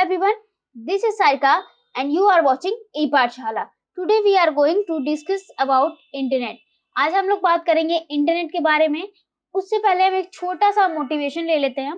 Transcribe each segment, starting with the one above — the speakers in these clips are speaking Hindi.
everyone, this is Sarika and you are watching ePathshala. Today we are going to discuss about internet. आज हम लोग बात करेंगे इंटरनेट के बारे में। उससे पहले हम एक छोटा सा मोटिवेशन ले लेते हैं।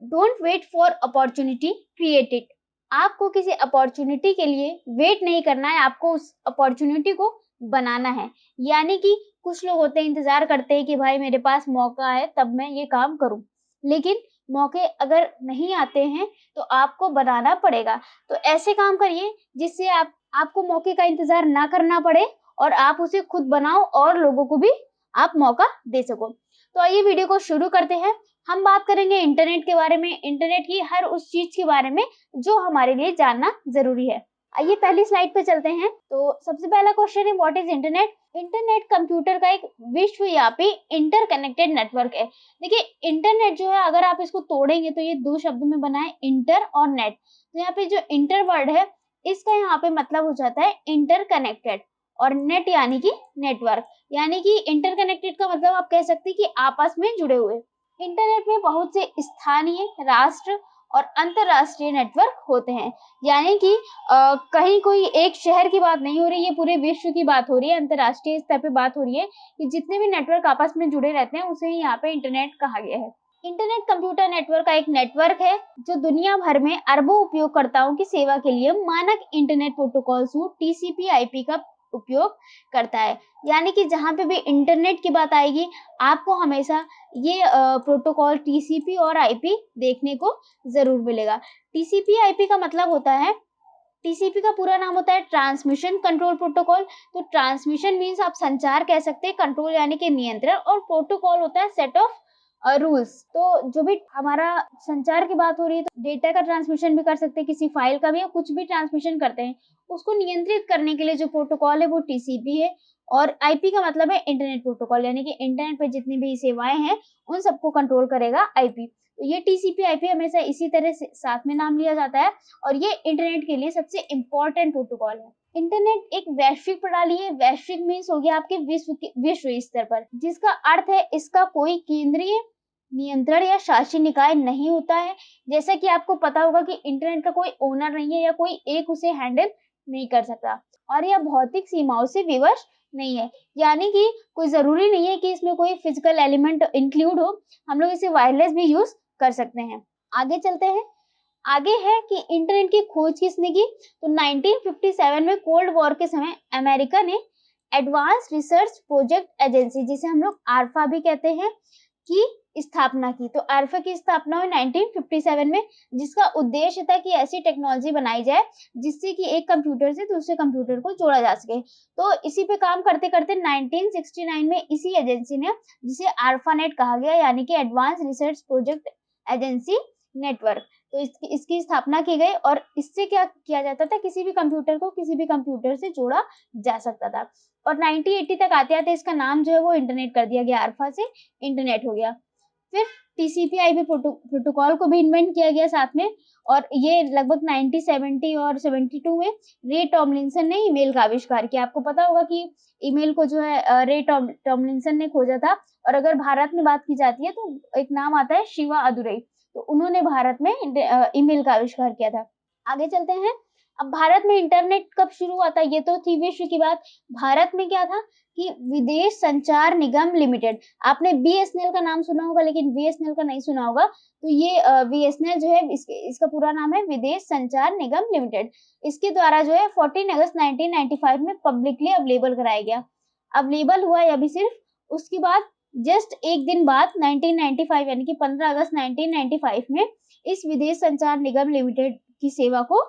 Don't wait for opportunity, create it. आपको किसी अपॉर्चुनिटी के लिए वेट नहीं करना है, आपको उस अपॉर्चुनिटी को बनाना है। यानी कि कुछ लोग होते हैं, इंतजार करते हैं कि भाई मेरे पास मौका है तब मैं ये काम करूं, लेकिन मौके अगर नहीं आते हैं तो आपको बनाना पड़ेगा। तो ऐसे काम करिए जिससे आपको मौके का इंतजार ना करना पड़े और आप उसे खुद बनाओ और लोगों को भी आप मौका दे सको। तो आइए वीडियो को शुरू करते हैं। हम बात करेंगे इंटरनेट के बारे में, इंटरनेट की हर उस चीज के बारे में जो हमारे लिए जानना जरूरी है। आइए पहली स्लाइड पे चलते हैं। तो सबसे पहला क्वेश्चन है, what is internet? Internet computer का एक विश्वव्यापी इंटरकनेक्टेड नेटवर्क है। देखिए इंटरनेट जो है, अगर आप इसको तोड़ेंगे तो ये दो शब्दों में बना है, इंटर और नेट। तो यहाँ पे जो इंटर वर्ड है इसका यहाँ पे मतलब हो जाता है इंटरकनेक्टेड, और नेट यानी कि नेटवर्क। यानी कि इंटरकनेक्टेड का मतलब आप कह सकते हैं कि आपस में जुड़े हुए। इंटरनेट में बहुत से स्थानीय, राष्ट्र और अंतरराष्ट्रीय नेटवर्क होते हैं। यानी कि कहीं कोई एक शहर की बात नहीं हो रही, ये पूरे विश्व की बात हो रही है, अंतरराष्ट्रीय स्तर पे बात हो रही है कि जितने भी नेटवर्क आपस में जुड़े रहते हैं उसे यहाँ पे इंटरनेट कहा गया है। इंटरनेट कंप्यूटर नेटवर्क का एक नेटवर्क है जो दुनिया भर में अरबों उपयोगकर्ताओं की सेवा के लिए मानक इंटरनेट प्रोटोकॉल सूट TCP/IP का उपयोग करता है। यानी कि जहाँ पे भी इंटरनेट की बात आएगी आपको हमेशा ये प्रोटोकॉल TCP और IP देखने को जरूर मिलेगा। TCP/IP का मतलब होता है, TCP का पूरा नाम होता है ट्रांसमिशन कंट्रोल प्रोटोकॉल। तो ट्रांसमिशन मीन्स आप संचार कह सकते हैं, कंट्रोल यानी कि नियंत्रण, और प्रोटोकॉल होता है सेट ऑफ रूल्स। तो जो भी हमारा संचार की बात हो रही है तो डेटा का ट्रांसमिशन भी कर सकते हैं, किसी फाइल का भी, या कुछ भी ट्रांसमिशन करते हैं उसको नियंत्रित करने के लिए जो प्रोटोकॉल है वो TCP है। और IP का मतलब है इंटरनेट प्रोटोकॉल, यानी कि इंटरनेट पे जितनी भी सेवाएं हैं उन सबको कंट्रोल करेगा IP। तो ये TCP/IP हमेशा इसी तरह से साथ में नाम लिया जाता है और ये इंटरनेट के लिए सबसे इम्पोर्टेंट प्रोटोकॉल है। इंटरनेट एक वैश्विक प्रणाली है। वैश्विक मीन्स हो गया आपके विश्व स्तर पर, जिसका अर्थ है इसका कोई केंद्रीय नियंत्रण या शासी निकाय नहीं होता है। जैसा कि आपको पता होगा कि इंटरनेट का कोई ओनर नहीं है या कोई एक उसे हैंडल नहीं कर सकता, और यह भौतिक सीमाओं से विवश नहीं है। यानी कि कोई जरूरी नहीं है कि इसमें कोई फिजिकल एलिमेंट इंक्लूड हो, हम लोग इसे वायरलेस भी यूज कर सकते हैं। आगे चलते हैं। आगे है कि इंटरनेट की खोज किसने की? तो 1957 में कोल्ड वॉर के समय अमेरिका ने एडवांस रिसर्च प्रोजेक्ट एजेंसी, जिसे हम लोग आर्फा भी कहते हैं, की स्थापना की। तो आर्फा की स्थापना हुई 1957 में, जिसका उद्देश्य था कि ऐसी टेक्नोलॉजी बनाई जाए जिससे कि एक कंप्यूटर से दूसरे कंप्यूटर को जोड़ा जा सके। तो इसी पे काम करते करते 1969 में इसी एजेंसी ने, जिसे आर्फानेट कहा गया, यानी कि advance research project agency network, तो इसकी स्थापना की गई। और इससे क्या किया जाता था, किसी भी कंप्यूटर को किसी भी कंप्यूटर से जोड़ा जा सकता था। और 1980 तक आते आते इसका नाम जो है वो इंटरनेट कर दिया गया, आर्फा से इंटरनेट हो गया। फिर TCP/IP प्रोटोकॉल को भी इन्वेंट किया गया साथ में, और ये लगभग 1970 और 72 में रे टॉमलिंसन ने ईमेल का आविष्कार किया। आपको पता होगा कि ईमेल को जो है रे टॉमलिंसन ने खोजा था। और अगर भारत में बात की जाती है तो एक नाम आता है शिवा अदुरई, तो उन्होंने भारत में ईमेल का आविष्कार किया था। आगे चलते हैं। अब भारत में इंटरनेट कब शुरू हुआ था? ये तो थी विश्व की बात। भारत में क्या था कि विदेश संचार निगम लिमिटेड, आपने BSNL का नाम सुना होगा लेकिन VSNL का नहीं सुना होगा। तो ये VSNL जो है इसका पूरा नाम है विदेश संचार निगम लिमिटेड। इसके द्वारा जो है 14 अगस्त 1995 में पब्लिकली अवेलेबल कराया गया। अवेलेबल हुआ अभी सिर्फ, उसके बाद जस्ट एक दिन बाद 1995 यानी कि 15 अगस्त 1995 में इस विदेश संचार निगम लिमिटेड की सेवा को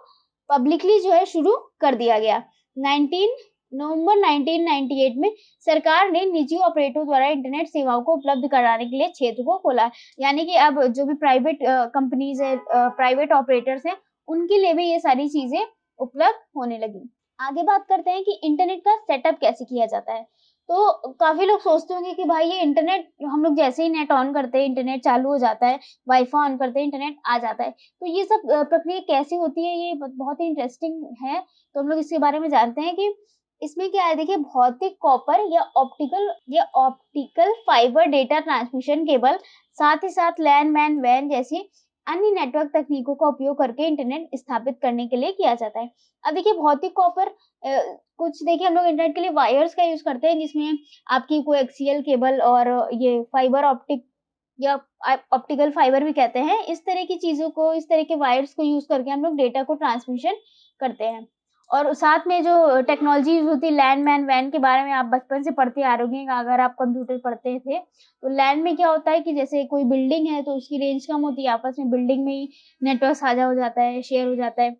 पब्लिकली जो है शुरू कर दिया गया। 19 नवंबर 1998 में सरकार ने निजी ऑपरेटरों द्वारा इंटरनेट सेवाओं को उपलब्ध कराने के लिए क्षेत्र को खोला। यानी कि अब जो भी प्राइवेट कंपनीज है, प्राइवेट ऑपरेटर्स हैं, उनके लिए भी ये सारी चीजें उपलब्ध होने लगी। आगे बात करते हैं कि इंटरनेट का सेटअप कैसे किया जाता है। तो काफी लोग सोचते होंगे कि भाई ये इंटरनेट, हम लोग जैसे ही नेट ऑन करते हैं इंटरनेट चालू हो जाता है, वाईफाई ऑन करते हैं इंटरनेट आ जाता है। तो ये सब प्रक्रिया कैसे होती है, ये बहुत ही इंटरेस्टिंग है। तो हम लोग इसके बारे में जानते हैं कि इसमें क्या है। देखिए, भौतिक कॉपर या optical fibre data transmission cable, साथ ही साथ लैन मैन वैन जैसी अन्य नेटवर्क तकनीकों का उपयोग करके इंटरनेट स्थापित करने के लिए किया जाता है। अब देखिए भौतिक कॉपर कुछ देखिए हम लोग इंटरनेट के लिए वायर्स का यूज़ करते हैं जिसमें आपकी कोएक्सियल केबल और ये फाइबर ऑप्टिक या ऑप्टिकल फाइबर भी कहते हैं। इस तरह की चीज़ों को, इस तरह के वायर्स को यूज़ करके हम लोग डेटा को ट्रांसमिशन करते हैं। और साथ में जो टेक्नोलॉजी यूज़ होती है लैन, मैन, वैन के बारे में आप बचपन से पढ़ते आ रहे होंगे अगर आप कंप्यूटर पढ़ते थे। तो लैन में क्या होता है कि जैसे कोई बिल्डिंग है तो उसकी रेंज कम होती है, आपस में बिल्डिंग में ही नेटवर्क साझा हो जाता है, शेयर हो जाता है।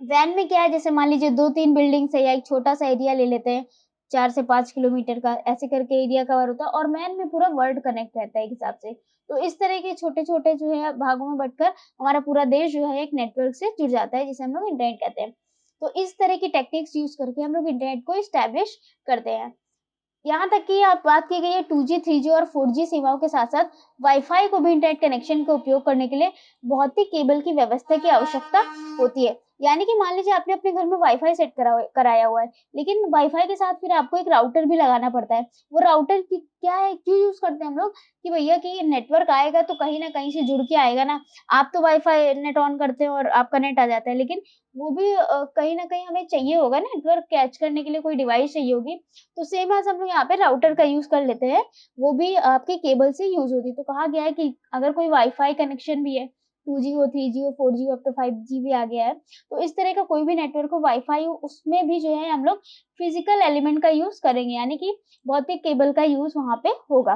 वैन में क्या है जैसे मान लीजिए 2-3 बिल्डिंग्स है या एक छोटा-सा एरिया ले लेते हैं, 4 से 5 किलोमीटर का, ऐसे करके एरिया कवर होता है और मैन में पूरा वर्ल्ड कनेक्ट रहता है एक हिसाब से। तो इस तरह के छोटे-छोटे जो है भागों में बँटकर हमारा पूरा देश जो है एक नेटवर्क से जुड़ जाता है जिसे हम लोग इंटरनेट कहते हैं। तो इस तरह की टेक्निक्स यूज़ करके हम लोग इंटरनेट को एस्टैब्लिश करते हैं। यहाँ तक कि अब बात की गई है 2G, 3G और 4G सेवाओं के साथ-साथ वाई-फाई को भी इंटरनेट कनेक्शन का उपयोग करने के लिए भौतिक केबल की व्यवस्था की आवश्यकता होती है। यानी कि मान लीजिए आपने अपने घर में वाई-फाई सेट कराया हुआ है, लेकिन वाई-फाई के साथ फिर आपको एक राउटर भी लगाना पड़ता है। वो राउटर की क्या है, क्यों यूज़ करते हैं हम लोग कि भैया कि नेटवर्क आएगा तो कहीं न कहीं से जुड़ के आएगा ना। आप तो वाई-फाई नेट ऑन करते हो और आपका नेट आ जाता है, लेकिन वो भी कहीं न कहीं हमें चाहिए होगा ना नेटवर्क कैच करने के लिए कोई डिवाइस चाहिए होगी। तो सेम एज़ हम लोग यहाँ पे राउटर का यूज़ कर लेते हैं, वो भी आपके केबल से यूज़ होती है। तो कहा गया है कि अगर कोई वाई-फाई कनेक्शन भी है, 2G हो, 3G हो, 4G हो, अब तो 5G भी आ गया है। तो इस तरह का कोई भी नेटवर्क हो, वाई-फाई हो, उसमें भी जो है हम लोग फिज़िकल एलिमेंट का यूज़ करेंगे, यानी कि भौतिक केबल का यूज़ वहाँ पे होगा।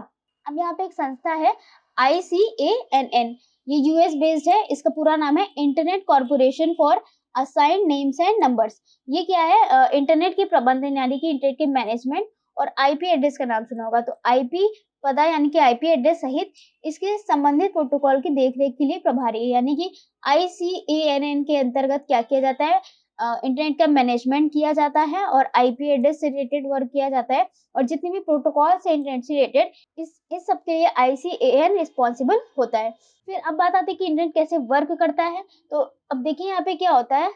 अब यहाँ पे एक संस्था है ICANN, ये यूएस बेस्ड है, इसका पूरा नाम है internet corporation for assigned names and numbers. ये क्या है इंटरनेट के प्रबंधन यानी कि इंटरनेट के मैनेजमेंट और आईपी एड्रेस का नाम सुना होगा तो आईपी पता यानी कि आईपी एड्रेस सहित इसके संबंधित प्रोटोकॉल की देखरेख के लिए प्रभारी है यानी कि आईसीएएनएन के अंतर्गत क्या किया जाता है इंटरनेट का मैनेजमेंट किया जाता है और आईपी एड्रेस से रिलेटेड वर्क किया जाता है और जितने भी प्रोटोकॉल है इंटरनेट से रिलेटेड इस सब के लिए आईसीएएन रिस्पॉन्सिबल होता है। फिर अब बात आती है कि इंटरनेट कैसे वर्क करता है। तो अब देखिए यहाँ पे क्या होता है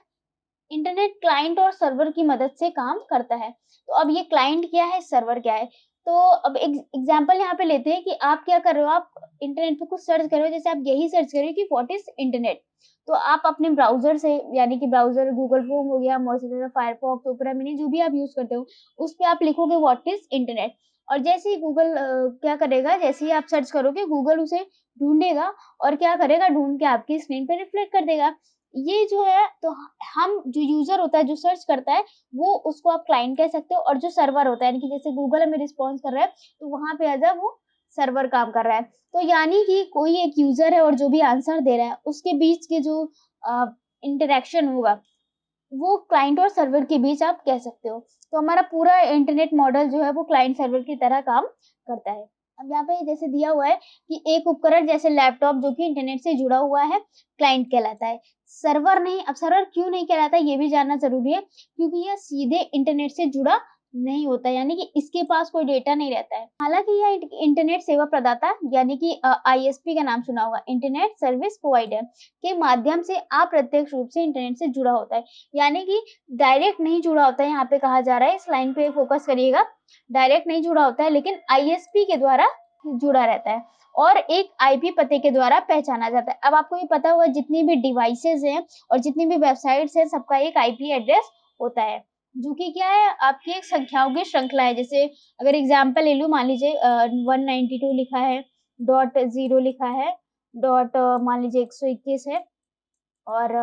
इंटरनेट क्लाइंट और सर्वर की मदद से काम करता है। तो अब ये क्लाइंट क्या है, सर्वर क्या है? तो अब एक एग्ज़ाम्पल यहाँ पे लेते हैं कि आप क्या कर रहे हो, आप इंटरनेट पे कुछ सर्च कर रहे हो, जैसे आप यही सर्च कर रहे हो कि व्हाट इज़ इंटरनेट? तो आप अपने ब्राउज़र से यानी कि ब्राउज़र गूगल क्रोम हो गया, मोज़िला फायरफॉक्स, ओपेरा मिनी जो भी आप यूज़ करते हो, उस पे आप लिखोगे व्हाट इज़ इंटरनेट और जैसे ही गूगल क्या करेगा, जैसे ही आप सर्च करोगे, गूगल उसे ढूँढेगा और क्या करेगा, ढूँढ के आपकी स्क्रीन पे रिफ्लेक्ट कर देगा। ये जो है तो हम जो यूज़र होता है, जो सर्च करता है, वो उसको आप क्लाइंट कह सकते हो और जो सर्वर होता है, यानी कि जैसे गूगल हमें रिस्पॉन्स कर रहा है, तो वहाँ पे एज़ अ वो सर्वर काम कर रहा है। तो यानी कि कोई एक यूज़र है और जो भी आंसर दे रहा है, उसके बीच के जो अ, इंटरैक्शन होगा, वो क्लाइंट और सर्वर के बीच आप कह सकते हो। तो हमारा पूरा इंटरनेट मॉडल जो है, वो क्लाइंट सर्वर की तरह काम करता है। अब यहाँ पे जैसे दिया हुआ है कि एक उपकरण जैसे लैपटॉप जो कि इंटरनेट से जुड़ा हुआ है, क्लाइंट कहलाता है। सर्वर नहीं अब सर्वर क्यों नहीं कहलाता ये भी जानना ज़रूरी है, क्योंकि यह सीधे इंटरनेट से जुड़ा नहीं होता, यानी कि इसके पास कोई डेटा नहीं रहता है। हालाँकि यह इंटरनेट सेवा प्रदाता यानी कि आईएसपी का नाम सुना होगा, इंटरनेट सर्विस प्रोवाइडर के माध्यम से अप्रत्यक्ष रूप से इंटरनेट से जुड़ा होता है। यानी कि डायरेक्ट नहीं जुड़ा होता है, यहाँ पे कहा जा रहा है, इस लाइन पे फोकस करिएगा। डायरेक्ट नहीं जुड़ा होता है, लेकिन आईएसपी के द्वारा जुड़ा रहता है और एक आईपी पते के द्वारा पहचाना जाता है। अब आपको ये पता होगा जितनी भी डिवाइसेज़ हैं और जितनी भी वेबसाइट्स हैं, सबका एक आईपी एड्रेस होता है, जो कि क्या है, आपकी एक संख्याओं की श्रृंखला है। जैसे अगर एग्ज़ाम्पल ले लूँ, मान लीजिए 192 लिखा है, डॉट 0 लिखा है, डॉट मान लीजिए 121 है और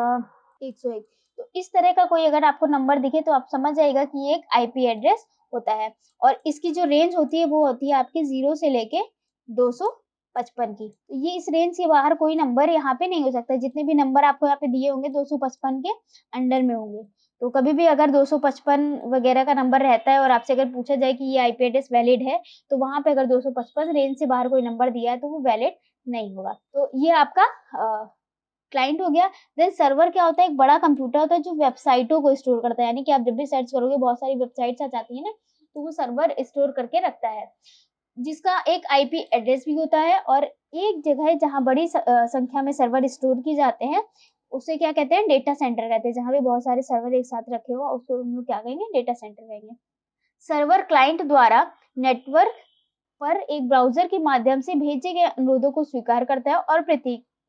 101 तो इस तरह का कोई अगर आपको नंबर दिखे तो आप समझ जाइएगा कि ये एक आईपी एड्रेस होता है और इसकी जो रेंज होती है वो होती है आपकी 0 से लेके 255 की। तो ये इस रेंज के बाहर कोई नंबर यहाँ पे नहीं हो सकता, जितने भी नंबर आपको यहाँ पे दिए होंगे 255 के अंडर में होंगे। तो कभी भी अगर 255 वगैरह का नंबर रहता है और आपसे अगर पूछा जाए कि ये आईपी एड्रेस वैलिड है, तो वहाँ पे अगर 255 रेंज से बाहर कोई नंबर दिया है तो वो वैलिड नहीं होगा। तो ये आपका क्लाइंट हो गया। देन सर्वर क्या होता है, एक बड़ा कंप्यूटर होता है जो वेबसाइटों को स्टोर करता है, यानी कि आप जब भी सर्च करोगे बहुत सारी वेबसाइट्स आ जाती है ना, तो वो सर्वर स्टोर करके रखता है, जिसका एक आईपी एड्रेस भी होता है और एक जगह जहाँ बड़ी संख्या में सर्वर स्टोर किए जाते हैं, उसे क्या कहते हैं, डेटा सेंटर कहते हैं, जहाँ पे बहुत सारे सर्वर एक साथ रखे हो उसको हम लोग क्या कहेंगे, डेटा सेंटर कहेंगे। सर्वर क्लाइंट द्वारा नेटवर्क पर एक ब्राउज़र के माध्यम से भेजे गए अनुरोधों को स्वीकार करता है और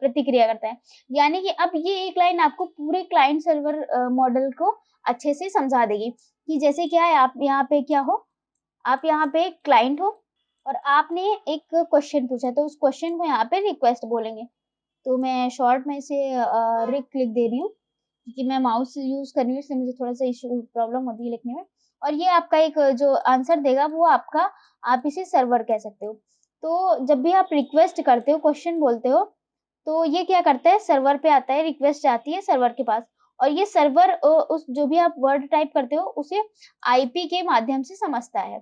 प्रतिक्रिया करता है। यानी कि अब ये एक लाइन आपको पूरे क्लाइंट सर्वर मॉडल को अच्छे से समझा देगी कि जैसे क्या है, आप यहाँ पे क्या हो, आप यहाँ पे एक क्लाइंट हो और आपने एक क्वेश्चन पूछा, तो उस क्वेश्चन को यहाँ पे रिक्वेस्ट बोलेंगे। तो मैं शॉर्ट में इसे रिक लिख दे रही हूँ क्योंकि मैं माउस यूज़ कर रही हूँ, इसलिए मुझे थोड़ा-सा इश्यू प्रॉब्लम होती है लिखने में। और ये आपका एक जो आंसर देगा वो आपका, आप इसे सर्वर कह सकते हो। तो जब भी आप रिक्वेस्ट करते हो, क्वेश्चन बोलते हो, तो ये क्या करता है, सर्वर पे आता है, रिक्वेस्ट जाती है सर्वर के पास और ये सर्वर उस जो भी आप वर्ड टाइप करते हो उसे आईपी के माध्यम से समझता है।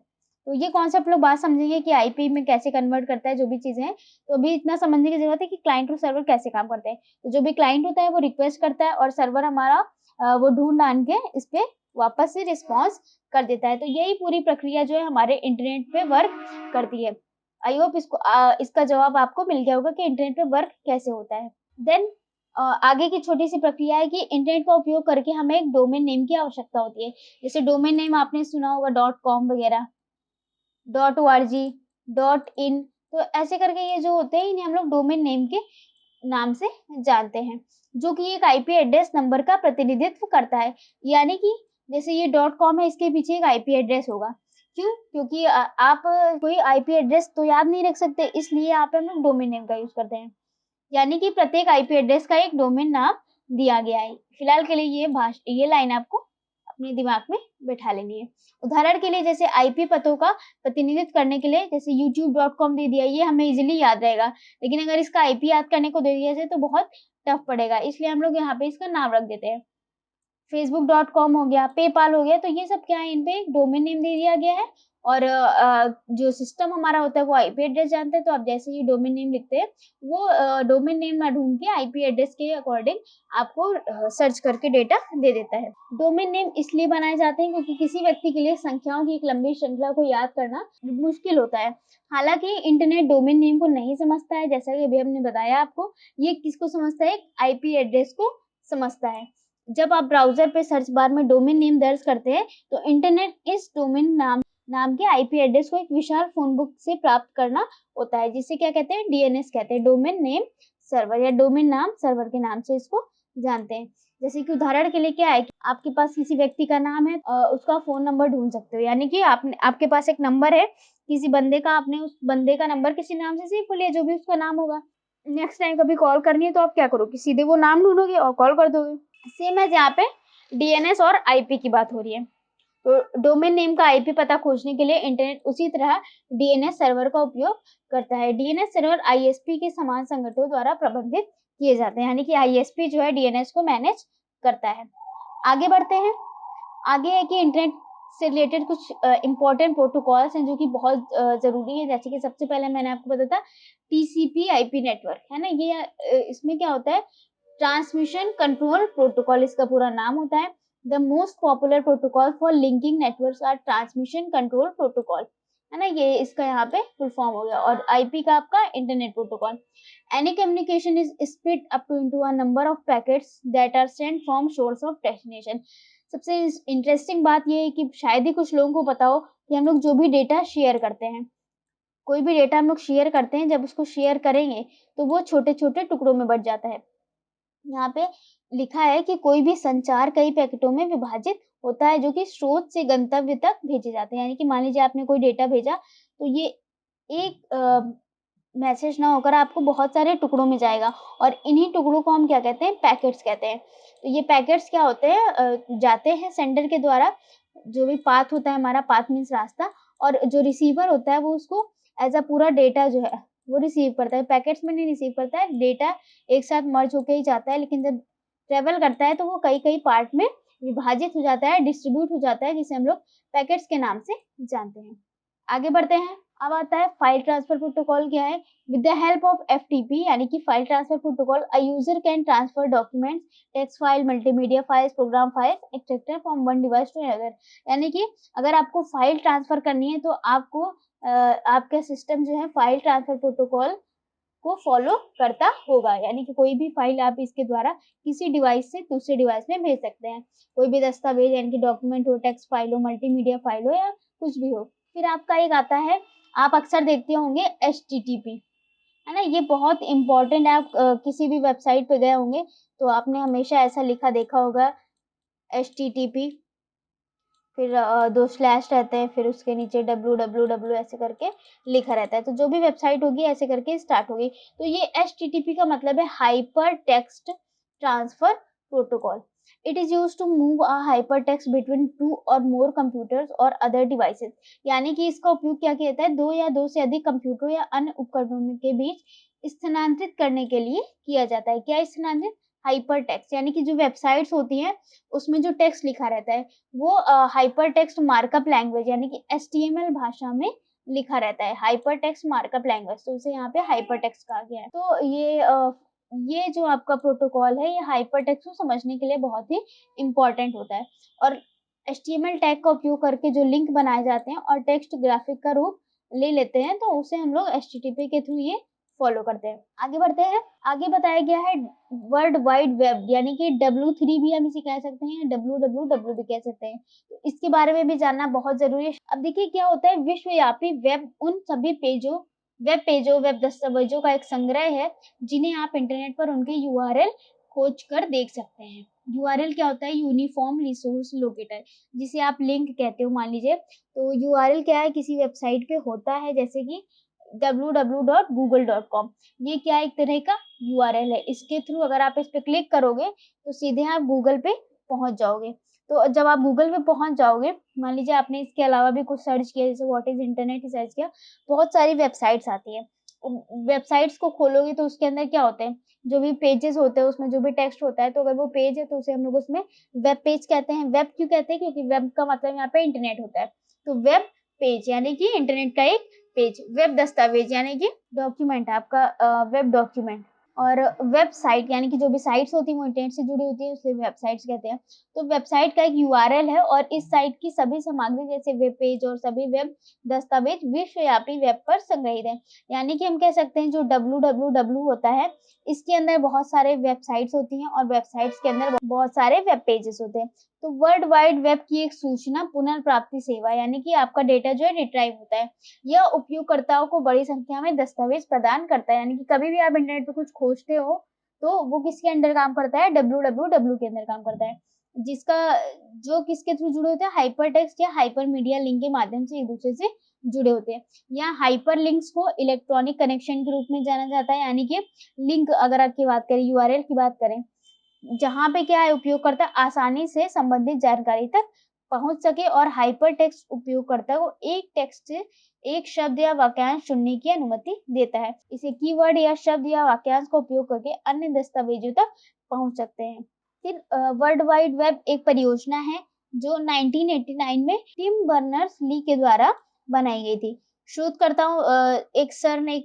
तो ये कॉन्सेप्ट लोग बात समझेंगे कि आईपी में कैसे कन्वर्ट करता है जो भी चीज़ें हैं। तो अभी इतना समझने की ज़रूरत है कि क्लाइंट और सर्वर कैसे काम करते हैं। तो जो भी क्लाइंट होता है वो रिक्वेस्ट करता है और सर्वर हमारा वो ढूँढ-ढाँड के इस पे वापस से रिस्पॉन्स कर देता है। तो यही पूरी प्रक्रिया जो है हमारे इंटरनेट पे वर्क करती है। आई होप इसका जवाब आपको मिल गया होगा कि इंटरनेट पे वर्क कैसे होता है। देन आगे की छोटी-सी प्रक्रिया है कि इंटरनेट का उपयोग करके हमें एक डोमेन नेम की आवश्यकता होती है। जैसे डोमेन नेम आपने सुना होगा .com वगैरह, .org, .in, तो ऐसे करके ये जो होते हैं इन्हें हम लोग डोमेन नेम के नाम से जानते हैं, जो कि एक आईपी एड्रेस नंबर का प्रतिनिधित्व करता है। यानी कि जैसे ये .com है, इसके पीछे एक आईपी एड्रेस होगा। क्यों? क्योंकि आप कोई आईपी एड्रेस तो याद नहीं रख सकते, इसलिए यहाँ पे हम लोग डोमेन नेम का यूज़ करते हैं। यानी कि प्रत्येक आईपी एड्रेस का एक डोमेन नाम दिया गया है। फिलहाल के लिए ये लाइन आपको अपने दिमाग में बैठा लेनी है। उदाहरण के लिए जैसे आईपी पतों का प्रतिनिधित्व करने के लिए जैसे youtube.com दे दिया, ये हमें इज़िली याद रहेगा। लेकिन अगर इसका आईपी याद करने को दे दिया जाए तो बहुत टफ पड़ेगा, इसलिए हम लोग यहाँ पे इसका नाम रख देते हैं। facebook.com हो गया, पेपाल हो गया, तो ये सब क्या है, इन पे एक डोमेन नेम दे दिया गया है और जो सिस्टम हमारा होता है वो आईपी एड्रेस जानता है, तो आप जैसे ही डोमेन नेम लिखते हैं, वो डोमेन नेम ना ढूँढ के आईपी एड्रेस के अकॉर्डिंग आपको सर्च करके डेटा दे देता है। डोमेन नेम इसलिए बनाए जाते हैं क्योंकि किसी व्यक्ति के लिए संख्याओं की एक लंबी श्रृंखला को याद करना मुश्किल होता है। हालाँकि इंटरनेट डोमेन नेम को नहीं समझता है, जैसा कि अभी हमने बताया आपको, ये किसको समझता है, आईपी एड्रेस को समझता है। जब आप ब्राउज़र पे सर्च बार में डोमेन नेम दर्ज करते हैं, तो इंटरनेट इस डोमेन नाम के आईपी एड्रेस को एक विशाल फ़ोन बुक से प्राप्त करना होता है, जिसे क्या कहते हैं, डीएनएस कहते हैं, डोमेन नेम सर्वर या डोमेन नाम सर्वर के नाम से इसको जानते हैं। जैसे कि उदाहरण के लिए क्या है कि आपके पास किसी व्यक्ति का नाम है, उसका फ़ोन नंबर ढूँढ सकते हो, यानी कि आपके पास एक नंबर है किसी बंदे का, आपने उस बंदे का नंबर किसी नाम से सेव कर लिया, जो भी उसका नाम होगा। नेक्स्ट टाइम कभी कॉल करनी है तो आप क्या करोगे, सीधे वो नाम ढूँढोगे और कॉल कर दोगे। सेम एज़ यहाँ पे डीएनएस और आईपी की बात हो रही है। तो डोमेन नेम का आईपी पता खोजने के लिए इंटरनेट उसी तरह डीएनएस सर्वर का उपयोग करता है। डीएनएस सर्वर आईएसपी के समान संगठनों द्वारा प्रबंधित किए जाते हैं, यानी कि आईएसपी जो है डीएनएस को मैनेज करता है। आगे बढ़ते हैं। आगे है कि इंटरनेट से रिलेटेड कुछ इम्पोर्टेंट प्रोटोकॉल्स हैं जो कि बहुत ज़रूरी है। जैसे कि सबसे पहले मैंने आपको बताया था टीसीपी आईपी नेटवर्क, है ना? ये इसमें क्या होता है, ट्रांसमिशन कंट्रोल प्रोटोकॉल इसका पूरा नाम होता है। The most popular protocol for linking networks are transmission control protocol, है ना? ये इसका यहाँ पे फुल फॉर्म हो गया। और आईपी का आपका internet protocol. Any communication is split up to into a number of packets that are sent from source of destination. सबसे इंटरेस्टिंग बात ये है कि शायद ही कुछ लोगों को पता हो कि हम लोग जो भी डेटा शेयर करते हैं, कोई भी डेटा हम लोग शेयर करते हैं, जब उसको शेयर करेंगे तो वो छोटे-छोटे टुकड़ों में बँट जाता है। यहाँ पे लिखा है कि कोई भी संचार कई पैकेटों में विभाजित होता है जो कि स्रोत से गंतव्य तक भेजे जाते हैं। यानी कि मान लीजिए आपने कोई डेटा भेजा, तो ये एक मैसेज ना होकर आपको बहुत सारे टुकड़ों में जाएगा और इन्हीं टुकड़ों को हम क्या कहते हैं, पैकेट्स कहते हैं। तो ये पैकेट्स क्या होते हैं, जाते हैं सेंडर के द्वारा, जो भी पाथ होता है हमारा, पाथ मीन्स रास्ता, और जो रिसीवर होता है वो उसको एज़ अ पूरा डेटा जो है वो रिसीव करता है। पैकेट्स में नहीं रिसीव करता है, डेटा एक साथ मर्ज होके ही जाता है, लेकिन जब ट्रैवल करता है तो वो कई-कई पार्ट में विभाजित हो जाता है, डिस्ट्रीब्यूट हो जाता है, जिसे हम लोग पैकेट्स के नाम से जानते हैं। आगे बढ़ते हैं। अब आता है फाइल ट्रांसफर प्रोटोकॉल क्या है? With the help of FTP यानी कि file transfer protocol, a user can transfer documents, text file, multimedia files, program files etcetera from one device to another. यानी कि अगर आपको फाइल ट्रांसफर करनी है तो आपको आपका सिस्टम जो है फाइल ट्रांसफर प्रोटोकॉल को फॉलो करता होगा, यानी कि कोई भी फाइल आप इसके द्वारा किसी डिवाइस से दूसरे डिवाइस में भेज सकते हैं। कोई भी दस्तावेज यानी कि डॉक्यूमेंट हो, टेक्स्ट फाइल हो, मल्टीमीडिया फाइल हो या कुछ भी हो। फिर आपका एक आता है, आप अक्सर देखते होंगे एचटीटीपी, है ना? ये बहुत इम्पोर्टेंट है। आप किसी भी वेबसाइट पे गए होंगे तो आपने हमेशा ऐसा लिखा देखा होगा एचटीटीपी, फिर 2 स्लैश रहते हैं, फिर उसके नीचे www ऐसे करके लिखा रहता है। तो जो भी वेबसाइट होगी ऐसे करके स्टार्ट होगी। तो ये एचटीटीपी का मतलब है hyper text transfer protocol. It is used to move a hyper text between 2 और मोर कंप्यूटर्स और अदर डिवाइसेस। यानी कि इसका उपयोग क्या किया जाता है, 2 या 2 से अधिक कंप्यूटरों या अन्य उपकरणों के बीच स्थानांतरित करने के लिए किया जाता है। क्या स्थानांतरित? हाइपर टेक्स्ट, यानी कि जो वेबसाइट्स होती हैं उसमें जो टेक्स्ट लिखा रहता है वो हाइपर टेक्स्ट मार्कअप लैंग्वेज यानी कि एचटीएमएल भाषा में लिखा रहता है। हाइपर टेक्स्ट मार्कअप लैंग्वेज, तो उसे यहाँ पे हाइपर टेक्स्ट कहा गया है। तो ये जो आपका प्रोटोकॉल है ये हाइपर टेक्स्ट को समझने के लिए बहुत ही इम्पोर्टेंट होता है। और एचटीएमएल टैग का उपयोग करके जो लिंक बनाए जाते हैं और टेक्स्ट ग्राफिक का रूप ले लेते हैं, तो उसे हम लोग एचटीटीपी के थ्रू ये फॉलो करते हैं। आगे बढ़ते हैं। आगे बताया गया है वर्ल्ड वाइड वेब, यानी कि W3 भी हम इसे कह सकते हैं, WWW भी कह सकते हैं। तो इसके बारे में भी जानना बहुत ज़रूरी है। अब देखिए क्या होता है, विश्वव्यापी वेब उन सभी पेजों, वेब दस्तावेज़ों का एक संग्रह है, जिन्हें आप इंटरनेट पर उनके यूआरएल खोज कर देख सकते हैं। यूआरएल क्या होता है? यूनिफ़ॉर्म रिसोर्स लोकेटर, जिसे आप लिंक कहते हो मान लीजिए। तो यूआरएल क्या है? किसी वेबसाइट पे होता है, जैसे कि www.google.com, ये क्या है? एक तरह का यूआरएल है। इसके थ्रू अगर आप इस पे क्लिक करोगे तो सीधे आप गूगल पे पहुंच जाओगे। तो जब आप गूगल पे पहुंच जाओगे, मान लीजिए आपने इसके अलावा भी कुछ सर्च किया, जैसे what is internet he search किया, बहुत सारी वेबसाइट्स आती है। वेबसाइट्स को खोलोगे तो उसके अंदर क्या होते हैं, जो भी पेजेस होते हैं उसमें जो भी टेक्स्ट होता है, तो अगर वो पेज है तो उसे हम लोग उसमें वेब पेज कहते हैं। वेब क्यों कहते हैं? क्योंकि वेब का मतलब यहाँ पे इंटरनेट होता है। तो वेब पेज यानी कि इंटरनेट का एक पेज। वेब दस्तावेज यानी कि डॉक्यूमेंट, आपका वेब डॉक्यूमेंट। और वेबसाइट यानी कि जो भी साइट्स होती हैं वो इंटरनेट से जुड़ी होती है, उसे वेबसाइट्स कहते हैं। तो वेबसाइट का एक यूआरएल है और इस साइट की सभी सामग्री जैसे वेब पेज और सभी वेब दस्तावेज विश्वव्यापी वेब पर संग्रहित है। यानी कि हम कह सकते हैं जो www होता है, इसके अंदर बहुत सारे वेबसाइट्स होती हैं और वेबसाइट्स के अंदर बहुत सारे वेब पेजेस होते हैं। तो वर्ल्ड वाइड वेब की एक सूचना पुनर्प्राप्ति सेवा, यानी कि आपका डेटा जो है रिट्राइव होता है। यह उपयोगकर्ताओं को बड़ी संख्या में दस्तावेज प्रदान करता है, यानी कि कभी भी आप इंटरनेट पे कुछ खोजते हो तो वो किसके अंडर काम करता है? www के अंदर काम करता है। जिसका जो किसके थ्रू जुड़े होते हैं? हाइपर टेक्स्ट या हाइपर मीडिया लिंक के माध्यम से एक दूसरे से जुड़े होते हैं। यहाँ हाइपर लिंक्स को इलेक्ट्रॉनिक कनेक्शन के रूप में जाना जाता है, यानी कि लिंक अगर आपकी बात करें, यूआरएल की बात करें, जहाँ पे क्या है, उपयोगकर्ता आसानी से संबंधित जानकारी तक पहुंच सके और हाइपर टेक्स्ट उपयोगकर्ता को एक टेक्स्ट से एक शब्द या वाक्यांश चुनने की अनुमति देता है। इसे कीवर्ड या शब्द या वाक्यांश का उपयोग करके अन्य दस्तावेजों तक पहुंच सकते हैं। फिर वर्ल्ड वाइड वेब एक परियोजना है जो 1989 में टिम बर्नर्स-ली के द्वारा बनाई गई थी। शोधकर्ताओं एक सर्न एक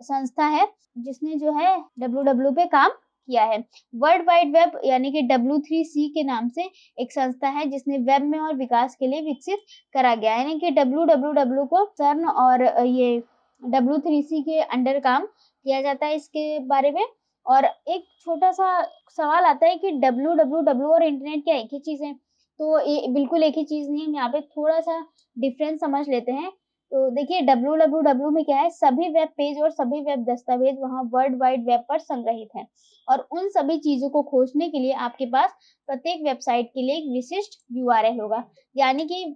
संस्था है जिसने जो है डब्ल्यू पे काम किया है। वर्ल्ड वाइड वेब यानी कि W3C के नाम से एक संस्था है जिसने वेब में और विकास के लिए विकसित करा गया है, यानी कि www को सर्न और ये W3C के अंडर काम किया जाता है इसके बारे में। और एक छोटा सा सवाल आता है कि www और इंटरनेट क्या एक ही चीज है? तो ये बिल्कुल एक ही चीज नहीं है। हम यहाँ पे थोड़ा सा डिफरेंस समझ लेते हैं। तो देखिए www में क्या है, सभी वेब पेज और सभी वेब दस्तावेज वहाँ वर्ल्ड वाइड वेब पर संग्रहित हैं और उन सभी चीजों को खोजने के लिए आपके पास प्रत्येक वेबसाइट के लिए एक विशिष्ट यूआरएल होगा। यानी कि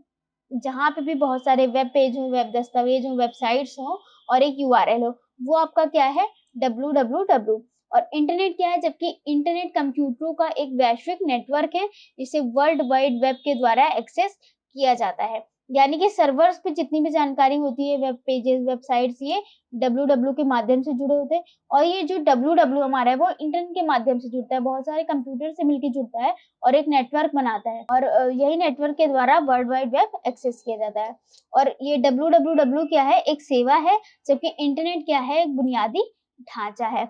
जहाँ पे भी बहुत सारे वेब पेज हो, वेब दस्तावेज हो, वेबसाइट्स हो और एक यूआरएल हो, वो आपका क्या है? www। और इंटरनेट क्या है? जबकि इंटरनेट कंप्यूटरों का एक वैश्विक नेटवर्क है जिसे वर्ल्ड वाइड वेब के द्वारा एक्सेस किया जाता है। यानी कि सर्वर्स पे जितनी भी जानकारी होती है, वेब पेजेस, वेबसाइट्स, ये www के माध्यम से जुड़े होते हैं। और ये जो www हमारा है वो इंटरनेट के माध्यम से जुड़ता है, बहुत सारे कंप्यूटर से मिलके जुड़ता है और एक नेटवर्क बनाता है और यही नेटवर्क के द्वारा वर्ल्ड वाइड वेब एक्सेस किया जाता है। और ये www क्या है? एक सेवा है, जबकि इंटरनेट क्या है? एक बुनियादी ढांचा है।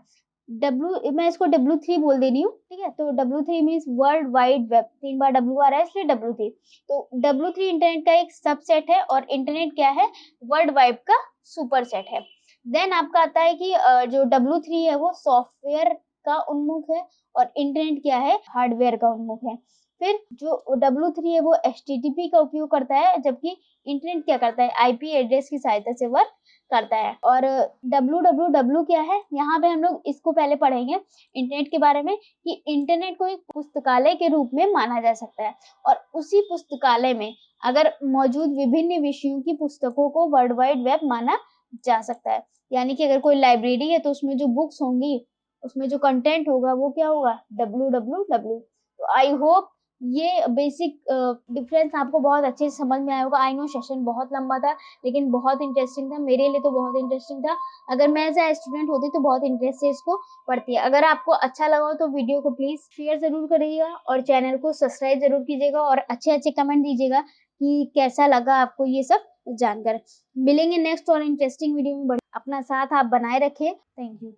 मैं इसको W3 बोल दे रही हूँ, ठीक है? तो W3 means world wide web, 3 बार W आ रहा है इसलिए W3। तो W3 इंटरनेट का एक सबसेट है और इंटरनेट क्या है? वर्ल्ड वाइड का सुपरसेट है। देन आपका आता है कि जो W3 है वो सॉफ्टवेयर का उन्मुख है और इंटरनेट क्या है? हार्डवेयर का उन्मुख है। फिर जो W3 है वो HTTP का उपयोग करता है, जबकि इंटरनेट क्या करता है, आईपी एड्रेस की सहायता से वर्क करता है। और www क्या है, यहाँ पे हम लोग इसको पहले पढ़ेंगे इंटरनेट के बारे में, कि इंटरनेट को एक पुस्तकालय के रूप में माना जा सकता है, और उसी पुस्तकालय में अगर मौजूद विभिन्न विषयों की पुस्तकों को वर्ल्ड वाइड वेब माना जा सकता है। यानी कि अगर कोई लाइब्रेरी है तो उसमें जो बुक्स होंगी, उसमें जो कंटेंट होगा वो क्या होगा, www। तो आई होप ये बेसिक डिफरेंस आपको बहुत अच्छे से समझ में आया होगा। आई नो सेशन बहुत लंबा था, लेकिन बहुत इंटरेस्टिंग था, मेरे लिए तो बहुत इंटरेस्टिंग था। अगर मैं एज ए स्टूडेंट होती तो बहुत इंटरेस्ट से इसको पढ़ती है। अगर आपको अच्छा लगा हो तो वीडियो को प्लीज शेयर जरूर करिएगा और चैनल को सब्सक्राइब जरूर कीजिएगा, और अच्छे अच्छे कमेंट दीजिएगा कि कैसा लगा आपको ये सब जानकर। मिलेंगे नेक्स्ट और इंटरेस्टिंग वीडियो में। अपना साथ आप बनाए रखें। Thank you.